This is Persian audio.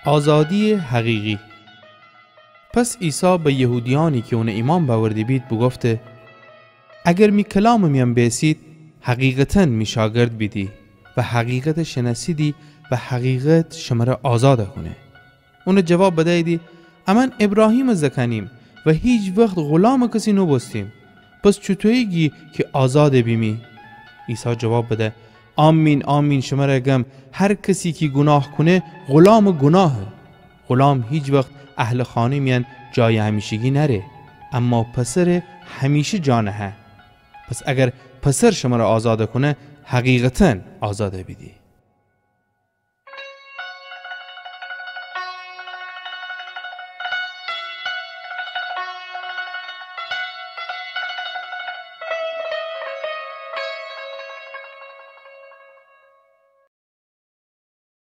آزادی حقیقی. پس عیسی به یهودیانی که اون ایمان باوردی بید بگفته اگر می کلام میم بیسید حقیقتاً می شاگرد بیدی و حقیقت شناسیدی و حقیقت شما آزاد کنه. اون جواب بدهیدی امان ابراهیم زکنیم و هیچ وقت غلام کسی نبستیم، پس چطوریگی که آزاد بیمی؟ عیسی جواب بده آمین آمین شما را گم، هر کسی که گناه کنه غلام گناهه. غلام هیچ وقت اهل خانه میان جای همیشگی نره، اما پسر همیشه جانه. پس اگر پسر شما را آزاد کنه حقیقتاً آزاده بیدی.